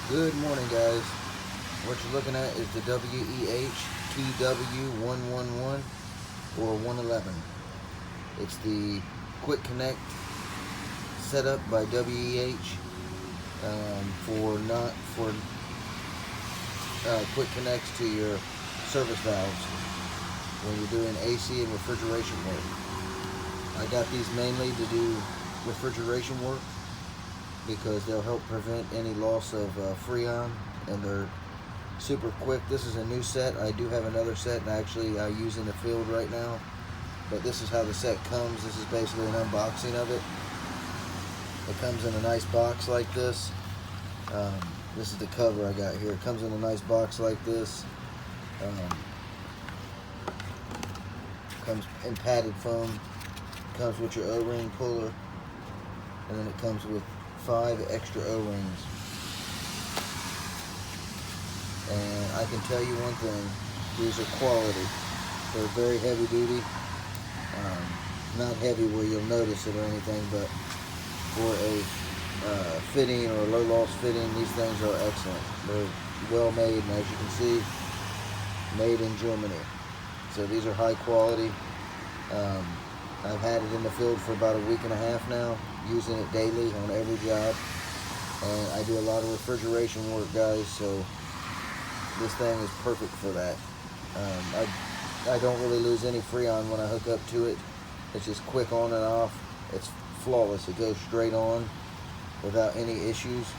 Good morning, guys. What you're looking at is the WEH TW111 or 111. It's the quick connect setup by WEH for quick connects to your service valves when you're doing AC and refrigeration work. I got these mainly to do refrigeration work because they'll help prevent any loss of Freon, and they're super quick. This is a new set. I do have another set, and actually I use in the field right now, but this is how the set comes. This is basically an unboxing of it. It comes in a nice box like this. This is the cover I got here. It comes in a nice box like this. Comes in padded foam. Comes with your O-ring puller, and then it comes with 5 extra O-rings. And I can tell you one thing, these are quality. They're very heavy duty. Not heavy where you'll notice it or anything, but for a fitting or a low loss fitting, these things are excellent. They're well made, and as you can see, made in Germany. So these are high quality. I've had it in the field for about a week and a half now, using it daily on every job. And I do a lot of refrigeration work, guys, so this thing is perfect for that. I don't really lose any Freon when I hook up to it. It's just quick on and off. It's flawless. It goes straight on without any issues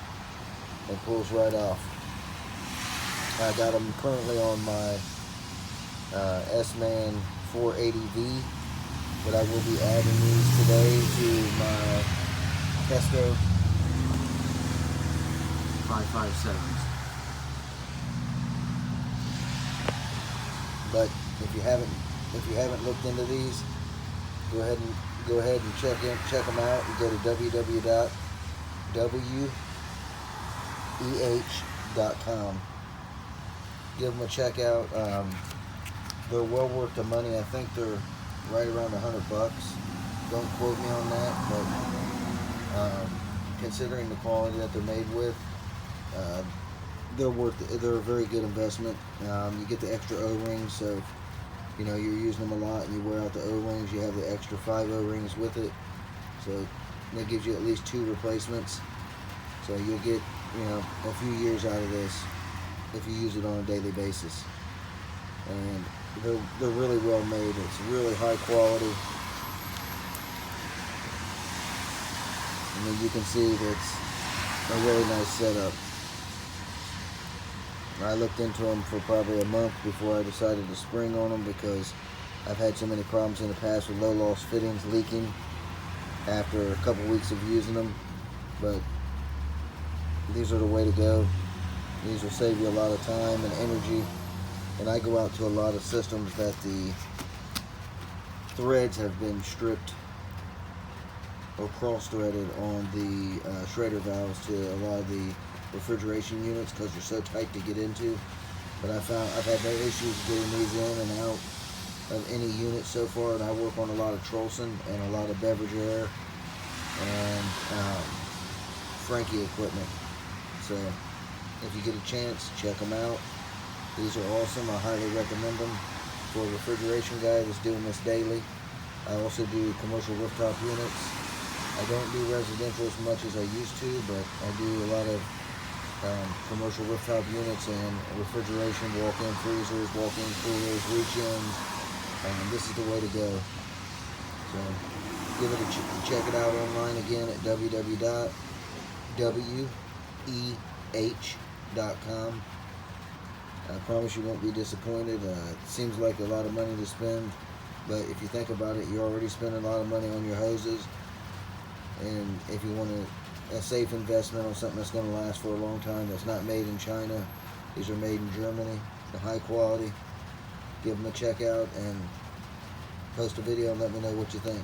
and pulls right off. I got them currently on my S-Man 480V, but I will be adding these today to my Tesco 557s. But if you haven't looked into these, go ahead and check them out. You go to www.weh.com. Give them a check out. They're well worth the money. I think they're right around $100. Don't quote me on that, but considering the quality that they're made with, they're a very good investment. You get the extra O-rings, so you know you're using them a lot and you wear out the O-rings. You have the extra 5 O-rings with it, so that gives you at least 2 replacements. So you'll get, you know, a few years out of this if you use it on a daily basis. And they're really well made. It's really high quality. I mean, you can see that's a really nice setup. I looked into them for probably a month before I decided to spring on them, because I've had so many problems in the past with low loss fittings leaking after a couple weeks of using them. But these are the way to go. These will save you a lot of time and energy. And I go out to a lot of systems that the threads have been stripped or cross-threaded on the shredder valves to a lot of the refrigeration units because they're so tight to get into. But I've had no issues getting these in and out of any unit so far. And I work on a lot of Trolson and a lot of beverage air and Frankie equipment. So if you get a chance, check them out. These are awesome. I highly recommend them for a refrigeration guy that's doing this daily. I also do commercial rooftop units. I don't do residential as much as I used to, but I do a lot of commercial rooftop units and refrigeration, walk-in freezers, walk-in coolers, reach-ins. This is the way to go. So give it check it out online again at www.weh.com. I promise you won't be disappointed. It seems like a lot of money to spend, but if you think about it, you're already spending a lot of money on your hoses. And if you want a safe investment on something that's going to last for a long time, that's not made in China, these are made in Germany, they're high quality. Give them a check out and post a video and let me know what you think.